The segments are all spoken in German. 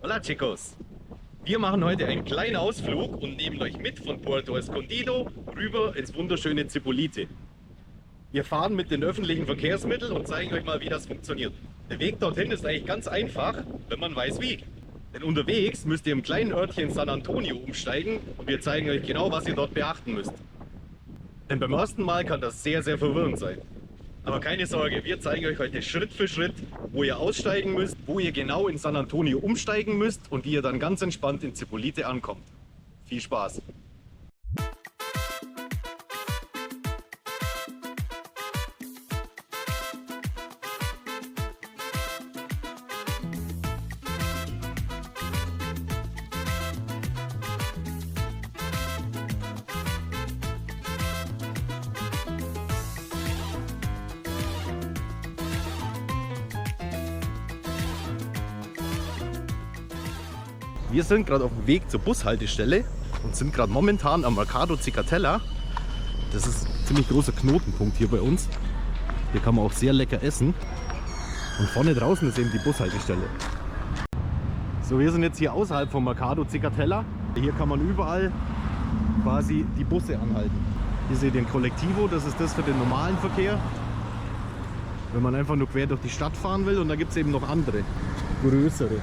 Hola chicos! Wir machen heute einen kleinen Ausflug und nehmen euch mit von Puerto Escondido rüber ins wunderschöne Zipolite. Wir fahren mit den öffentlichen Verkehrsmitteln und zeigen euch mal, wie das funktioniert. Der Weg dorthin ist eigentlich ganz einfach, wenn man weiß wie. Denn unterwegs müsst ihr im kleinen Örtchen San Antonio umsteigen und wir zeigen euch genau, was ihr dort beachten müsst. Denn beim ersten Mal kann das sehr, sehr verwirrend sein. Aber keine Sorge, wir zeigen euch heute Schritt für Schritt, wo ihr aussteigen müsst, wo ihr genau in San Antonio umsteigen müsst und wie ihr dann ganz entspannt in Zipolite ankommt. Viel Spaß! Wir sind gerade auf dem Weg zur Bushaltestelle und sind gerade momentan am Mercado Cicatella. Das ist ein ziemlich großer Knotenpunkt hier bei uns. Hier kann man auch sehr lecker essen. Und vorne draußen ist eben die Bushaltestelle. So, wir sind jetzt hier außerhalb vom Mercado Cicatella. Hier kann man überall quasi die Busse anhalten. Hier seht ihr den Colectivo, das ist das für den normalen Verkehr. Wenn man einfach nur quer durch die Stadt fahren will, und da gibt es eben noch andere, größere.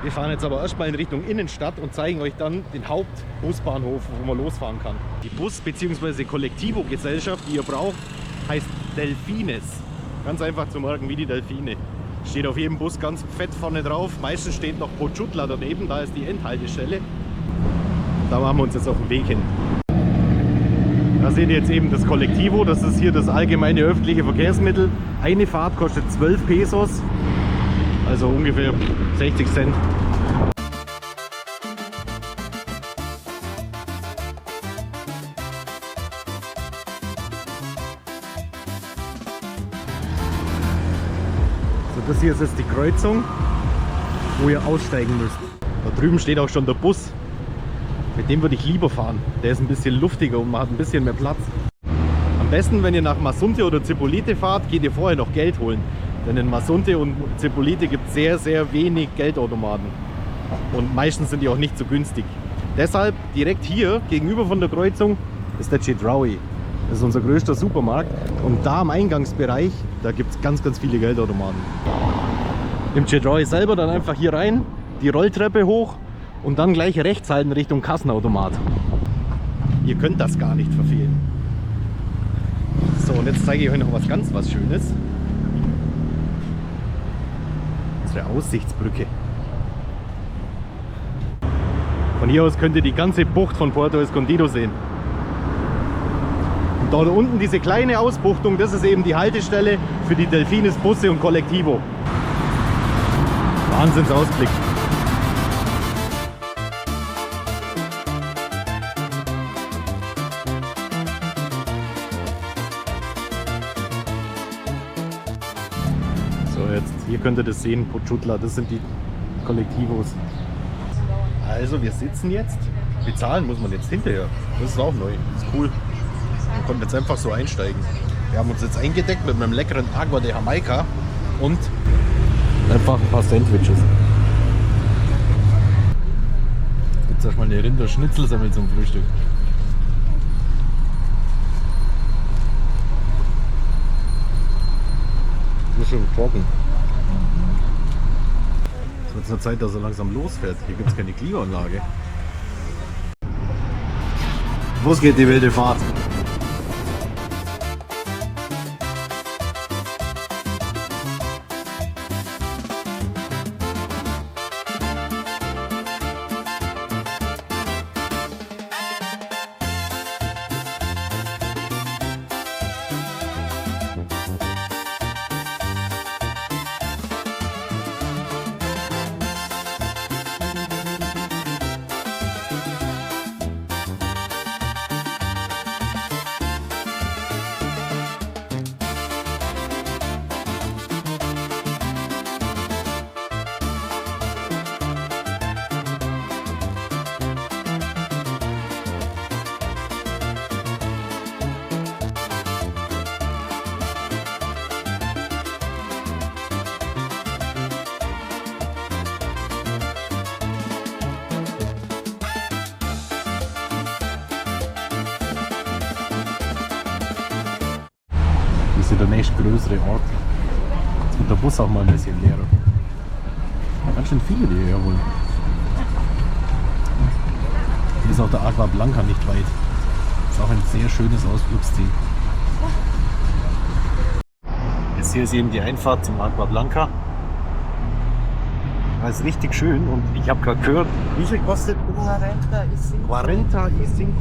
Wir fahren jetzt aber erstmal in Richtung Innenstadt und zeigen euch dann den Hauptbusbahnhof, wo man losfahren kann. Die Bus- bzw. Colectivo-Gesellschaft, die ihr braucht, heißt Delfines. Ganz einfach zu merken, wie die Delfine. Steht auf jedem Bus ganz fett vorne drauf. Meistens steht noch Pochutla daneben, da ist die Endhaltestelle. Da machen wir uns jetzt auf den Weg hin. Da seht ihr jetzt eben das Colectivo, das ist hier das allgemeine öffentliche Verkehrsmittel. Eine Fahrt kostet 12 Pesos. Also ungefähr 60 Cent. So, das hier ist jetzt die Kreuzung, wo ihr aussteigen müsst. Da drüben steht auch schon der Bus. Mit dem würde ich lieber fahren. Der ist ein bisschen luftiger und man hat ein bisschen mehr Platz. Am besten, wenn ihr nach Mazunte oder Zipolite fahrt, geht ihr vorher noch Geld holen. Denn in Mazunte und Zipolite gibt es sehr, sehr wenig Geldautomaten. Und meistens sind die auch nicht so günstig. Deshalb direkt hier gegenüber von der Kreuzung ist der Chedraui. Das ist unser größter Supermarkt. Und da im Eingangsbereich, da gibt es ganz, ganz viele Geldautomaten. Im Chedraui selber dann einfach hier rein, die Rolltreppe hoch und dann gleich rechts halten Richtung Kassenautomat. Ihr könnt das gar nicht verfehlen. So, und jetzt zeige ich euch noch was Schönes. Unsere Aussichtsbrücke. Von hier aus könnt ihr die ganze Bucht von Puerto Escondido sehen. Und dort unten diese kleine Ausbuchtung, das ist eben die Haltestelle für die Delfines Busse und Colectivo. Wahnsinnsausblick. Jetzt, hier könnt ihr das sehen, Pochutla, das sind die Colectivos. Also wir sitzen jetzt, bezahlen muss man jetzt hinterher, das ist auch neu, das ist cool. Wir konnten jetzt einfach so einsteigen. Wir haben uns jetzt eingedeckt mit einem leckeren Agua de Jamaica und einfach ein paar Sandwiches. Jetzt erstmal eine Rinderschnitzelsemmel zum Frühstück. Das ist schon trocken. Es wird zur Zeit, dass er langsam losfährt. Hier gibt es keine Klimaanlage. Los geht die wilde Fahrt. der nächste größere Ort. Jetzt wird der Bus auch mal ein bisschen leerer. Ganz schön viele, die hierher wollen. Hier ist auch der Agua Blanca nicht weit. Ist auch ein sehr schönes Ausflugsziel. Jetzt hier ist eben die Einfahrt zum Agua Blanca. Das ist richtig schön und ich habe gerade gehört, wie viel kostet 40 y 5. 40 y 5.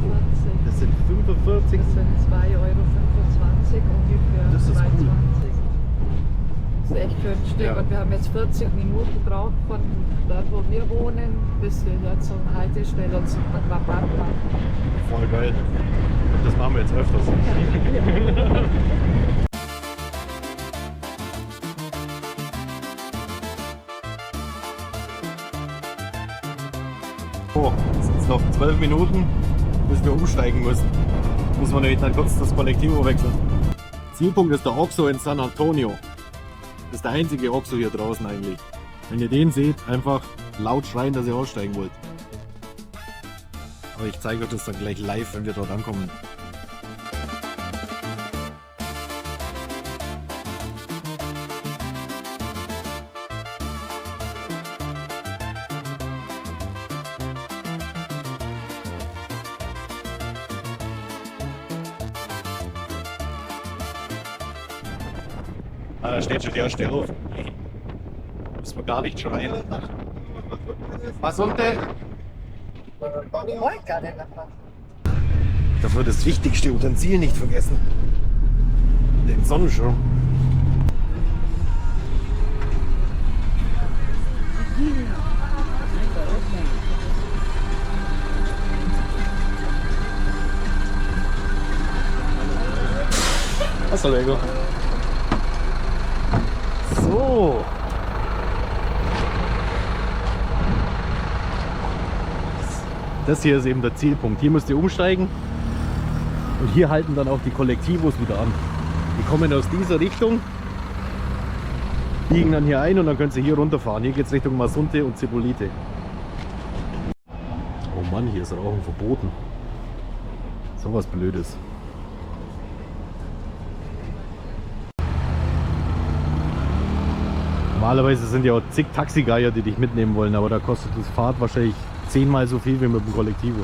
Das sind 45. Das sind 2,25 € ungefähr. Das ist 2,20 cool. Das ist echt günstig. Ja. Und wir haben jetzt 40 Minuten gebraucht von dort, wo wir wohnen, bis hierher zur Haltestelle und zum Mapapa. Voll geil. Das machen wir jetzt öfters. Oh, es sind noch 12 Minuten, bis wir umsteigen müssen. Muss man nämlich dann kurz das Kollektivo wechseln. Zielpunkt ist der Oxxo in San Antonio. Das ist der einzige Oxxo hier draußen eigentlich. Wenn ihr den seht, einfach laut schreien, dass ihr aussteigen wollt. Aber ich zeige euch das dann gleich live, wenn wir dort ankommen. Da steht schon die erste auf. Muss man gar nicht schreien. Was unten? Dafür das wichtigste Utensil nicht vergessen. Den Sonnenschirm. Hasta luego. So. Das hier ist eben der Zielpunkt. Hier müsst ihr umsteigen und hier halten dann auch die Kollektivos wieder an. Die kommen aus dieser Richtung, biegen dann hier ein und dann könnt ihr hier runterfahren. Hier geht es Richtung Mazunte und Zipolite. Oh Mann, hier ist Rauchen verboten. So was Blödes. Normalerweise sind ja auch zig Taxigeier, die dich mitnehmen wollen, aber da kostet das Fahrt wahrscheinlich 10-mal so viel wie mit dem Kollektivo.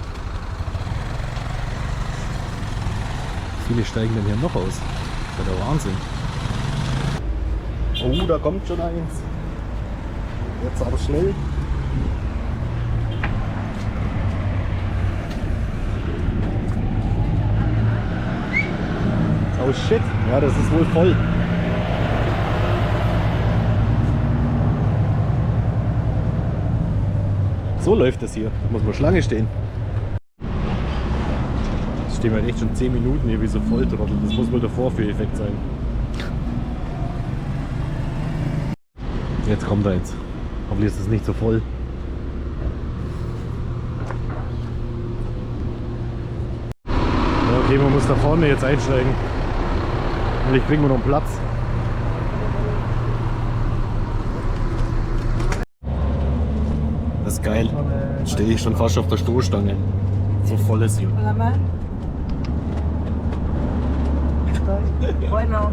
Viele steigen denn hier noch aus. Das ist ja der Wahnsinn. Oh, da kommt schon eins. Jetzt aber schnell. Oh shit, ja, das ist wohl voll. So läuft das hier. Da muss man Schlange stehen. Jetzt stehen wir echt schon 10 Minuten hier wie so Volltrottel. Das muss wohl der Vorführeffekt sein. Jetzt kommt er jetzt. Hoffentlich ist es nicht so voll. Ja, okay, man muss da vorne jetzt einsteigen. Vielleicht kriegen wir noch einen Platz. Das ist geil. Jetzt stehe ich schon fast auf der Stoßstange. So voll ist hier. Bueno.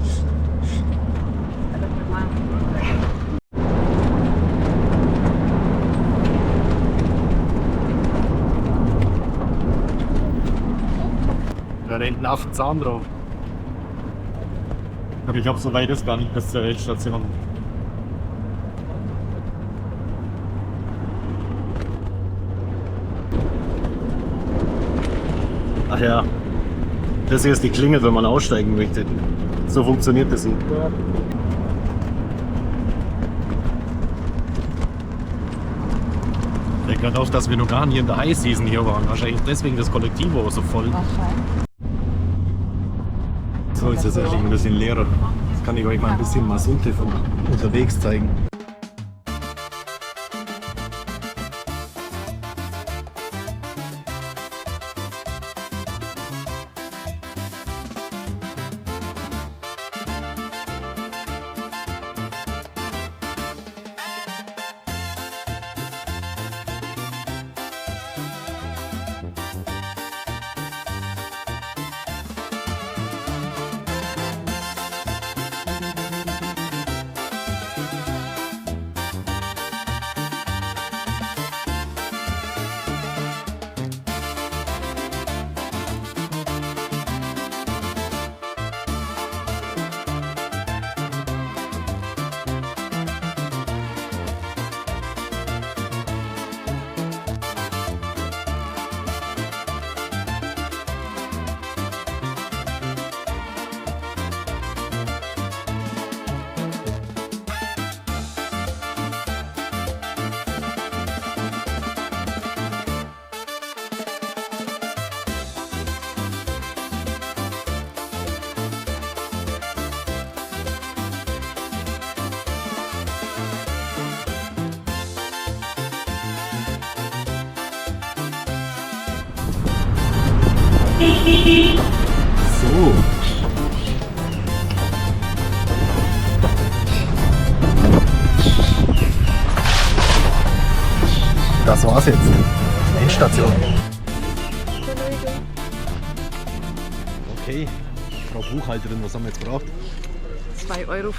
Da hinten auf den Zahn drauf. Aber ich glaube, so weit ist gar nicht bis zur Endstation. Ach ja, das hier ist die Klingel, wenn man aussteigen möchte. So funktioniert das hier. Ich denke gerade auch, dass wir noch gar nicht in der High Season hier waren. Wahrscheinlich deswegen das Kollektivo so voll. So ist es eigentlich ein bisschen leerer. Jetzt kann ich euch mal ein bisschen Mazunte von unterwegs zeigen. So. Das war's jetzt. Endstation. Okay, Frau Buchhalterin, was haben wir jetzt gebraucht? 2,50 Euro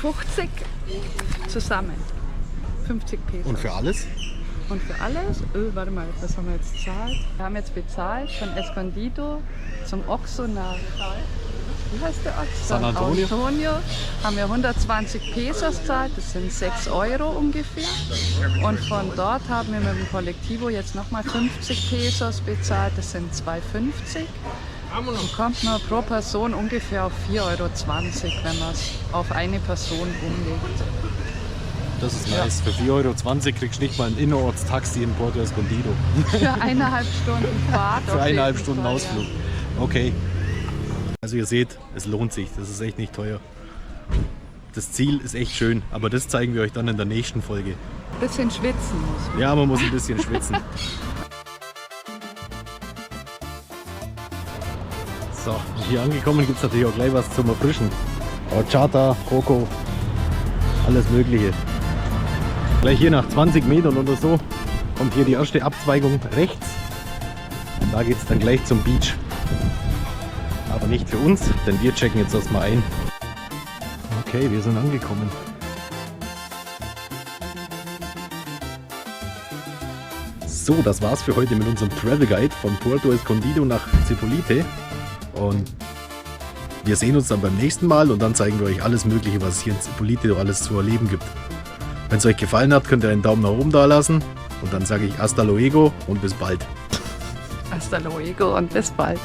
zusammen. 50 Pesos. Und für alles? Und für alles? Warte mal, was haben wir jetzt bezahlt? Wir haben jetzt bezahlt von Escondido zum Oxo nach, wie heißt der Ort? San Antonio. Antonio haben wir 120 Pesos gezahlt, das sind 6 Euro ungefähr. Und von dort haben wir mit dem Kollektivo jetzt nochmal 50 Pesos bezahlt, das sind 2,50. Und kommt nur pro Person ungefähr auf 4,20 Euro, wenn man es auf eine Person umlegt. Das ist nice. Für 4,20 Euro kriegst du nicht mal ein Innerortstaxi in Puerto Escondido. Für 1,5 Stunden Fahrt. Für auf jeden 1,5 Stunden Fall, Ausflug. Okay. Also ihr seht, es lohnt sich. Das ist echt nicht teuer. Das Ziel ist echt schön, aber das zeigen wir euch dann in der nächsten Folge. Ein bisschen schwitzen muss man. Ja, man muss ein bisschen schwitzen. So, und hier angekommen gibt es natürlich auch gleich was zum Erfrischen. Horchata, Coco, alles Mögliche. Gleich hier nach 20 Metern oder so kommt hier die erste Abzweigung rechts. Und da geht es dann gleich zum Beach. Aber nicht für uns, denn wir checken jetzt erstmal ein. Okay, wir sind angekommen. So, das war's für heute mit unserem Travel Guide von Puerto Escondido nach Zipolite. Und wir sehen uns dann beim nächsten Mal und dann zeigen wir euch alles Mögliche, was es hier in Zipolite alles zu erleben gibt. Wenn es euch gefallen hat, könnt ihr einen Daumen nach oben da lassen. Und dann sage ich hasta luego und bis bald. Hasta luego und bis bald.